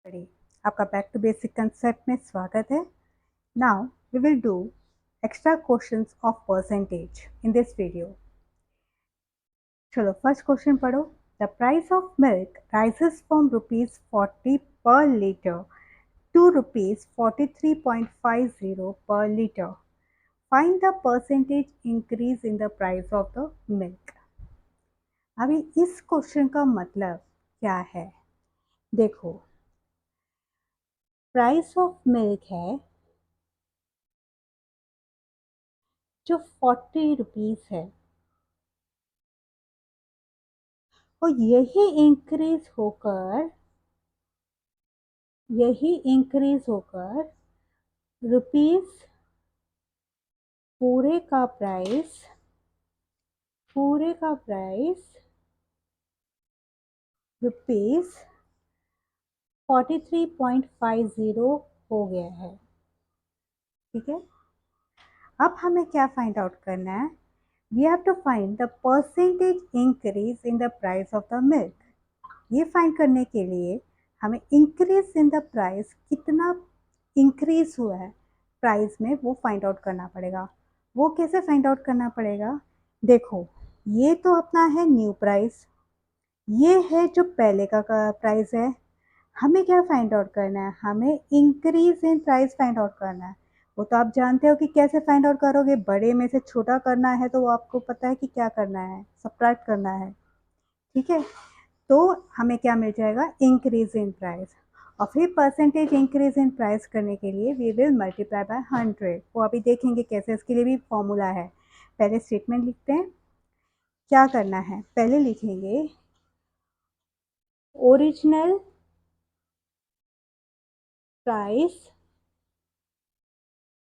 Study आपका back to basic concept में स्वागत है। Now we will do extra questions of percentage in this video. चलो first question पढ़ो। The price of milk rises from ₹40 per litre to ₹43.50 per litre. Find the percentage increase in the price of the milk. अभी इस question का मतलब क्या है? देखो, price of milk है जो 40 रुपीज़ है और यही इंक्रीज होकर रुपीस पूरे का प्राइस रुपीस 43.50 हो गया है। ठीक है, अब हमें क्या फाइंड आउट करना है? We have to find the percentage increase in the price of the milk. ये फाइंड करने के लिए हमें इंक्रीज इन द प्राइस, कितना इंक्रीज हुआ है प्राइस में, वो फाइंड आउट करना पड़ेगा। वो कैसे फाइंड आउट करना पड़ेगा? देखो, ये तो अपना है न्यू प्राइस, ये है जो पहले का प्राइस है। हमें क्या फाइंड आउट करना है? हमें इंक्रीज इन प्राइस फाइंड आउट करना है। वो तो आप जानते हो कि कैसे फाइंड आउट करोगे। बड़े में से छोटा करना है तो वो आपको पता है कि क्या करना है, सब्ट्रैक्ट करना है। ठीक है, तो हमें क्या मिल जाएगा? Increase in price. और फिर परसेंटेज इंक्रीज इन प्राइस करने के लिए वी विल मल्टीप्लाई बाय 100। वो अभी देखेंगे कैसे, इसके लिए भी फॉर्मूला है। पहले स्टेटमेंट लिखते हैं। क्या करना है? पहले लिखेंगे original price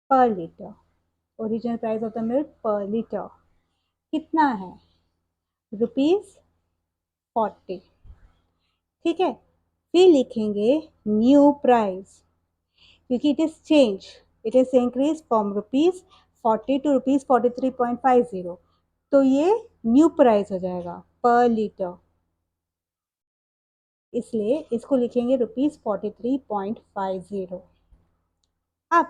per litre. Original price of the milk per litre कितना है? ₹40। ठीक है, फिर लिखेंगे न्यू प्राइस, क्योंकि it is change, it is increase from ₹40 to ₹43.50। तो ये न्यू प्राइस हो जाएगा पर लीटर, इसलिए इसको लिखेंगे ₹43.50। अब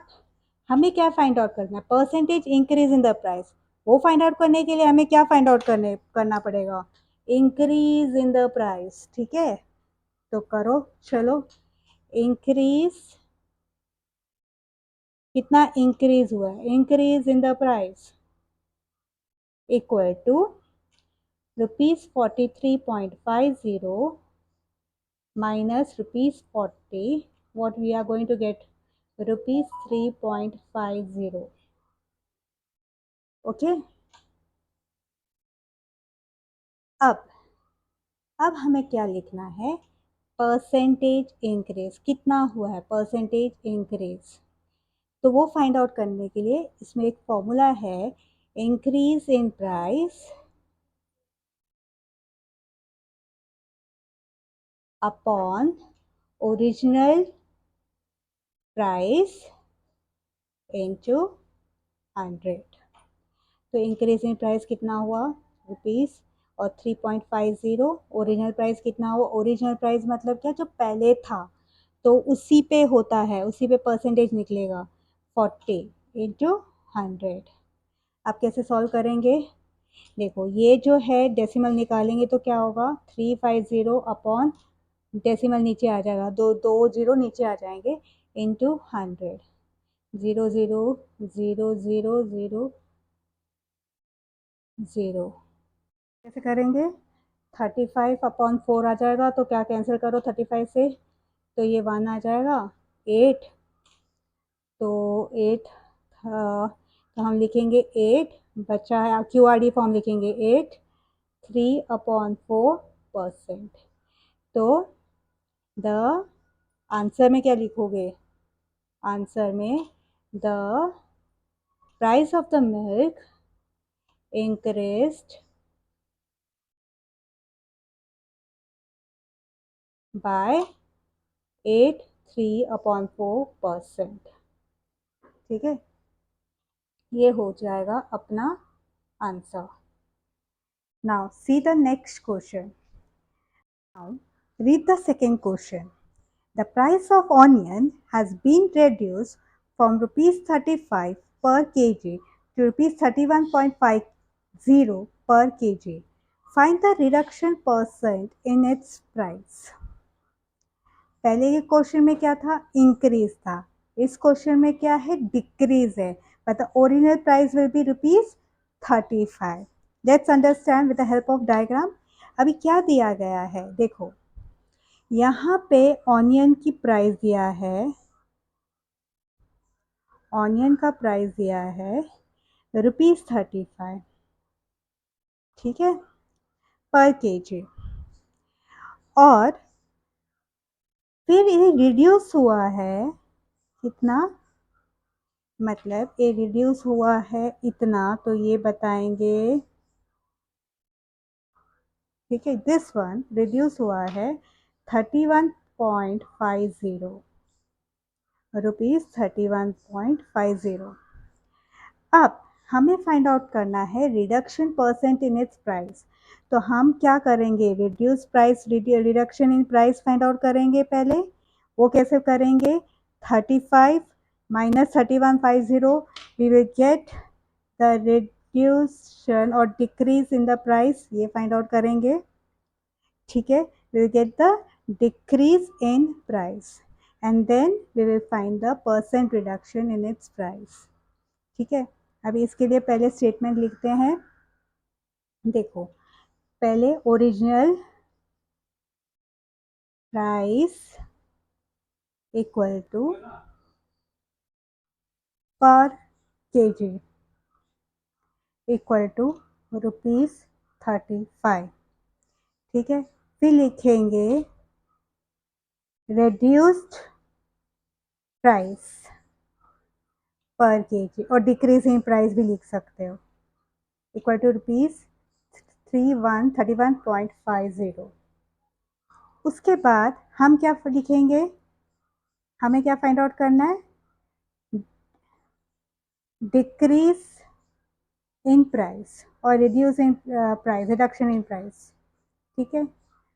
हमें क्या फाइंड आउट करना है? Percentage increase in the price. वो फाइंड आउट करने के लिए हमें क्या फाइंड आउट करना पड़ेगा? Increase in the price. ठीक है, तो करो, चलो। इंक्रीज, कितना इंक्रीज हुआ है? Increase in the price equal to ₹43.50 minus ₹40. What we are going to get? ₹3.50. Okay, अब हमें क्या लिखना है? परसेंटेज इंक्रीज कितना हुआ है? परसेंटेज इंक्रीज, तो वो फाइंड आउट करने के लिए इसमें एक फॉर्मूला है, इंक्रीज इन price upon original price into 100। तो इंक्रीज इन प्राइस कितना हुआ? रुपीस और 3.50। ओरिजिनल प्राइस कितना हुआ? ओरिजिनल प्राइस मतलब क्या? जो पहले था, तो उसी पे होता है, उसी पे परसेंटेज निकलेगा। 40 इंटू 100। आप कैसे सॉल्व करेंगे? देखो, ये जो है डेसिमल निकालेंगे तो क्या होगा? 350 अपॉन डेसिमल नीचे आ जाएगा, दो दो जीरो नीचे आ जाएंगे, इंटू 100। 0 0 0 0 0 0। कैसे करेंगे? 35 अपॉन 4 आ जाएगा, तो क्या कैंसिल करो 35 से, तो ये 1 आ जाएगा। 8, तो 8, तो हम लिखेंगे 8, बचा है QRD फॉर्म लिखेंगे 8, 3/4%। तो द आंसर में क्या लिखोगे? आंसर में the price of the milk increased by 83/4%। ठीक है, ये हो जाएगा अपना answer. Now see the next question. Now read the second question. The price of onion has been reduced from rupees 35 per kg to rupees 31.50 per kg. Find the reduction percent in its price. पहले के question में क्या था, increase था, इस question में क्या है, डिक्रीज है, but the original price will be rupees 35. Let's understand with the help of diagram. अभी क्या दिया गया है, देखो यहाँ पे ऑनियन की प्राइस दिया है, ऑनियन का प्राइस दिया है रुपीज 35, ठीक है, पर केजी, और फिर ये रिड्यूस हुआ है कितना, मतलब ये रिड्यूस हुआ है इतना, तो ये बताएंगे, ठीक है, दिस वन रिड्यूस हुआ है 31.50 रुपीज 31.50. अब हमें फाइंड आउट करना है reduction percent in its price. तो हम क्या करेंगे, reduce price reduction in price find out करेंगे पहले. वो कैसे करेंगे, 35 minus 31.50, we will get the reduction और डिक्रीज इन द प्राइस, ये फाइंड आउट करेंगे, ठीक है. We will get the decrease in price and then we will find the percent reduction in its price, ठीक है. अभी इसके लिए पहले स्टेटमेंट लिखते हैं. देखो पहले ओरिजिनल प्राइस इक्वल टू पर केजी इक्वल टू ₹35, ठीक है. फिर लिखेंगे reduced प्राइस पर केजी, और डिक्रीज इन प्राइस भी लिख सकते हो, इक्वल टू ₹31.50. उसके बाद हम क्या लिखेंगे, हमें क्या फाइंड आउट करना है, डिक्रीज इन प्राइस और reduce in price, reduction in price, ठीक है.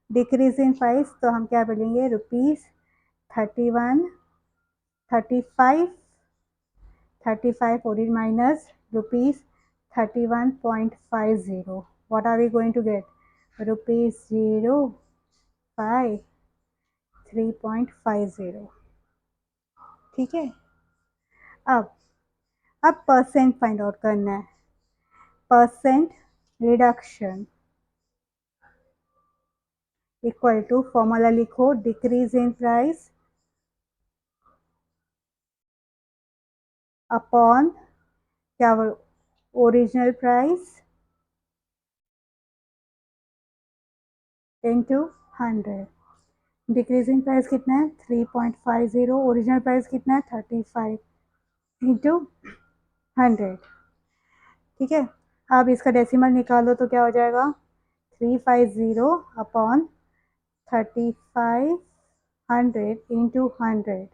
डिक्रीज इन प्राइस तो हम क्या बोलेंगे, ₹31 35 origin minus ₹31.50. what are we going to get, ₹0.5 3.50, ठीक है. अब परसेंट फाइंड आउट करना है, percent reduction equal to, formula लिखो, डिक्रीज इन प्राइस अपॉन क्या, original price into 100. Decreasing price कितना है, 3.50, ओरिजिनल प्राइस कितना है, 35 इंटू 100, ठीक है. अब इसका डेसिमल निकालो तो क्या हो जाएगा, 350 अपॉन 3500 इंटू 100,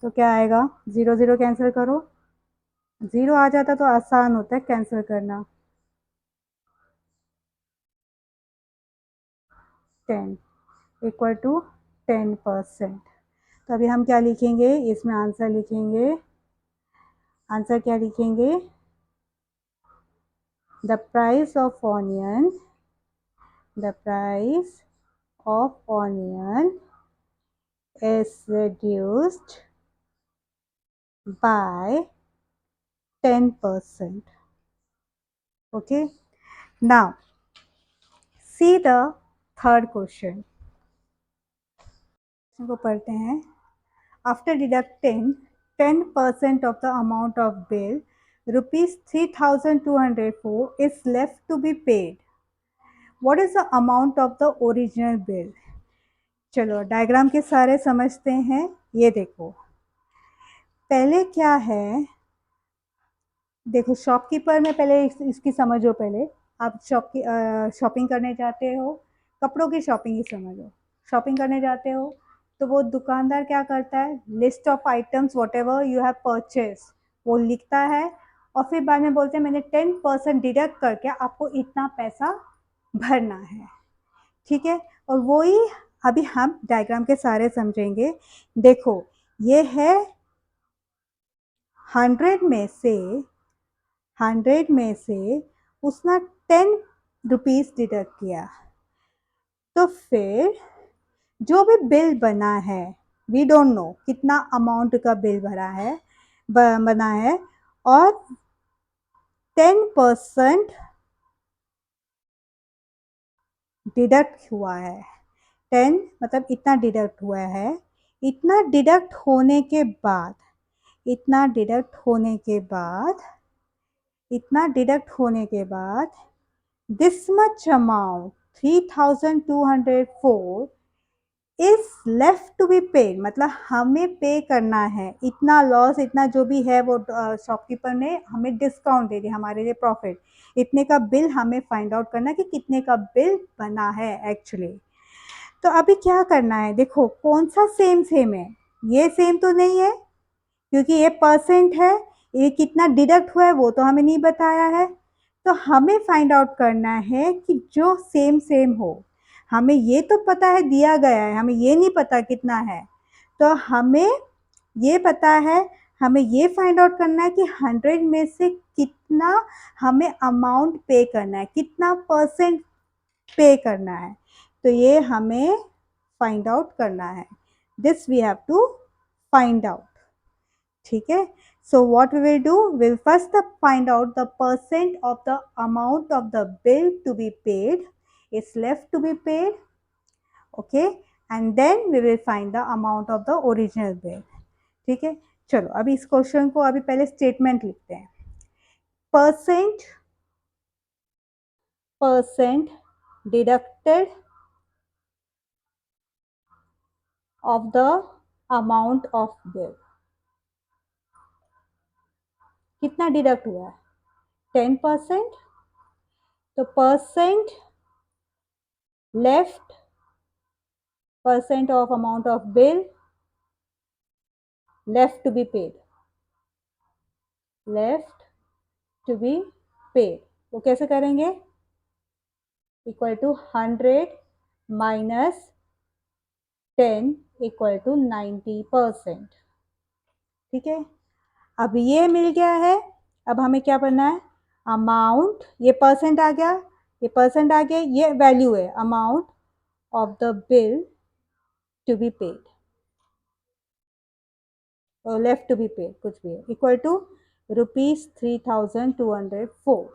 तो क्या आएगा, 0 0 कैंसिल करो, 0 आ जाता तो आसान होता है कैंसिल करना, 10 इक्वल टू 10%. तो अभी हम क्या लिखेंगे, इसमें आंसर लिखेंगे, आंसर क्या लिखेंगे, the price of onion is reduced by 10%. Okay, now see the third question. को पढ़ते हैं. After deducting 10% of the amount of bill, ₹3,204 is left to be paid. What is the amount of the original bill? चलो diagram के सारे समझते हैं. ये देखो पहले क्या है, देखो शॉपकीपर में पहले इसकी समझो. पहले आप शॉपिंग करने जाते हो, कपड़ों की शॉपिंग ही समझो. शॉपिंग करने जाते हो तो वो दुकानदार क्या करता है, list of items what ever you have purchase वो लिखता है, और फिर बाद में बोलते हैं मैंने 10% डिडक्ट करके आपको इतना पैसा भरना है, ठीक है. और वही अभी हम डायग्राम के सारे समझेंगे। देखो ये है 100 में से उसने 10 रुपीज़ डिडक्ट किया, तो फिर जो भी बिल बना है, वी डोंट नो कितना अमाउंट का बिल भरा है बना है, और 10% डिडक्ट हुआ है। 10 मतलब इतना डिडक्ट हुआ है। इतना डिडक्ट होने के बाद इतना डिडक्ट होने के बाद इतना डिडक्ट होने के बाद this much amount 3204 is left to be paid, मतलब हमें पे करना है। इतना लॉस, इतना जो भी है वो शॉपकीपर ने हमें डिस्काउंट दे दिया, हमारे लिए प्रॉफिट। इतने का बिल हमें फाइंड आउट करना है कि कितने का बिल बना है एक्चुअली। तो अभी क्या करना है, देखो कौन सा सेम सेम है। ये सेम तो नहीं है क्योंकि ये परसेंट है, ये कितना डिडक्ट हुआ है वो तो हमें नहीं बताया है। तो हमें फाइंड आउट करना है कि जो सेम सेम हो। हमें ये तो पता है दिया गया है, हमें ये नहीं पता कितना है। तो हमें ये पता है, हमें ये फाइंड आउट करना है कि 100 में से कितना हमें अमाउंट पे करना है, कितना परसेंट पे करना है। तो ये हमें फाइंड आउट करना है। This we have to find out. ठीक है, so what we will do, we'll first find out the percent of the amount of the bill to be paid is left to be paid, okay, and then we will find the amount of the original bill. ठीक है, चलो अभी इस question को अभी पहले statement लिखते हैं। Percent deducted of the amount of bill, कितना डिडक्ट हुआ है 10%, तो percent left percent of amount of bill left to be paid, left to be paid, वो कैसे करेंगे, equal to 100 minus 10 equal to 90%। ठीक है, अब ये मिल गया है। अब हमें क्या करना है, अमाउंट, ये परसेंट आ गया, ये परसेंट आ गया, ये वैल्यू है amount of the bill to be paid और लेफ्ट टू बी पेड कुछ भी है, equal to ₹3204।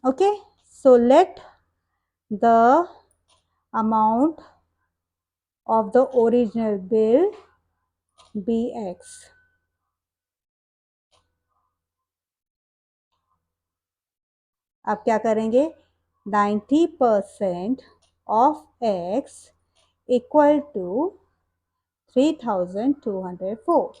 okay, so let the amount of the original bill be x। अब क्या करेंगे, 90% ऑफ x इक्वल टू 3204,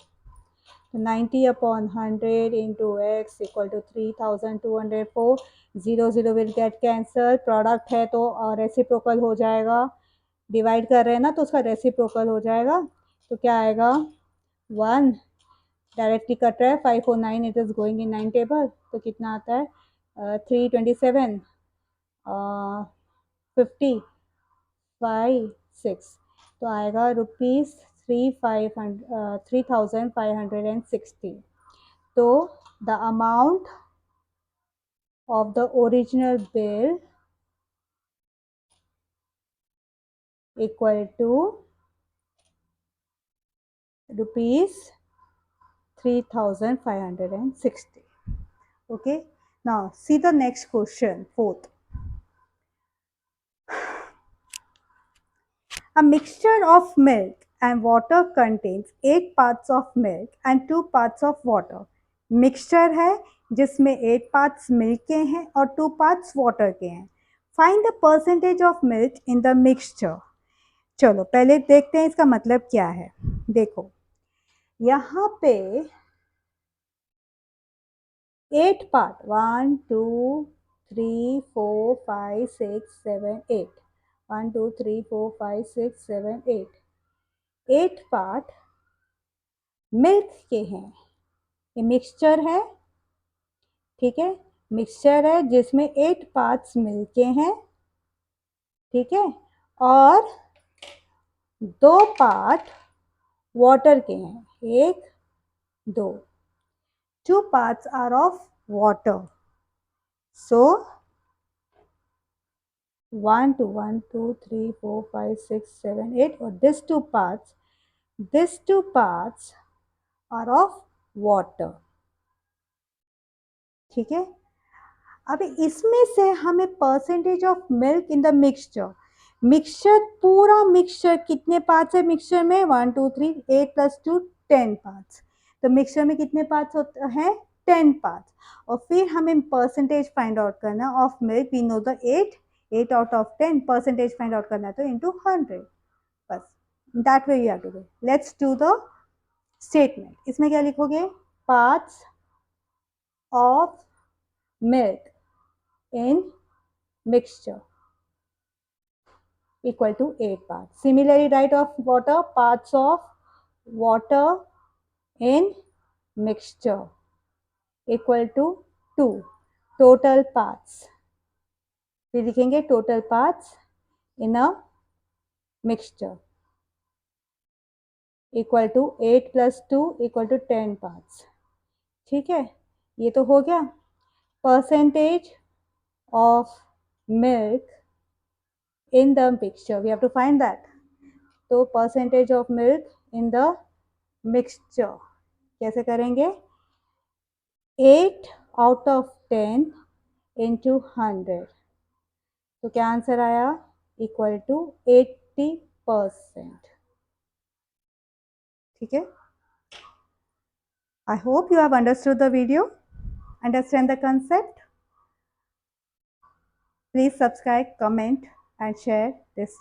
तो 90/100 into x equal to 3204। 0 will get cancel, product है तो रेसिप्रोकल हो जाएगा, डिवाइड कर रहे हैं ना तो उसका रेसिप्रोकल हो जाएगा। तो क्या आएगा, 1 डायरेक्टली कट रहा है, 549 it is going in 9 table, तो कितना आता है 327 50 5 6, तो आएगा ₹3560। तो the amount of the original bill equal to ₹3560। okay, now see the next question, fourth. A mixture of milk and water contains 8 parts of milk and 2 parts of water. Mixture है जिसमें 8 parts milk के हैं और 2 parts water के हैं। Find the percentage of milk in the mixture. चलो पहले देखते हैं इसका मतलब क्या है। देखो यहाँ पे 8 पार्ट, 1 2 3 4 5 6 7 8, 1 2 3 4 5 6 7 8, 8 पार्ट मिल्क के हैं। ये मिक्सचर है, ठीक है, मिक्सचर है जिसमें 8 पार्ट्स मिल्क के हैं, ठीक है, और 2 पार्ट वाटर के हैं, 1 2, 2 parts are of water. So 1 2 1 2 3 4 5 6 7 8 और these two parts are of water. ठीक है, अब इसमें से हमें percentage of milk in the mixture पूरा मिक्सचर कितने पार्ट्स है मिक्सचर में 1 2 3 8 + 2 10 पार्ट्स. तो मिक्सचर में कितने पार्ट्स होते हैं 10 पार्ट्स. और फिर हमें परसेंटेज फाइंड आउट करना of milk. We know the 8 out of 10 percentage find out करना है तो इनटू 100. बस that way you have to do. Let's do the statement. इसमें क्या लिखोगे parts of milk in mixture equal to 8 parts. Similarly, write of water parts of water in mixture equal to 2. Total parts. फिर लिखेंगे total parts in a mixture equal to 8 + 2 equal to 10 parts. ठीक है, ये तो हो गया. Percentage of milk in the mixture, we have to find that. तो percentage of milk in the mixture कैसे करेंगे 8 out of 10 into 100. तो क्या आंसर आया इक्वल टू 80%. ठीक है, I hope you have understood the video, understand the concept. Please subscribe, comment and share this.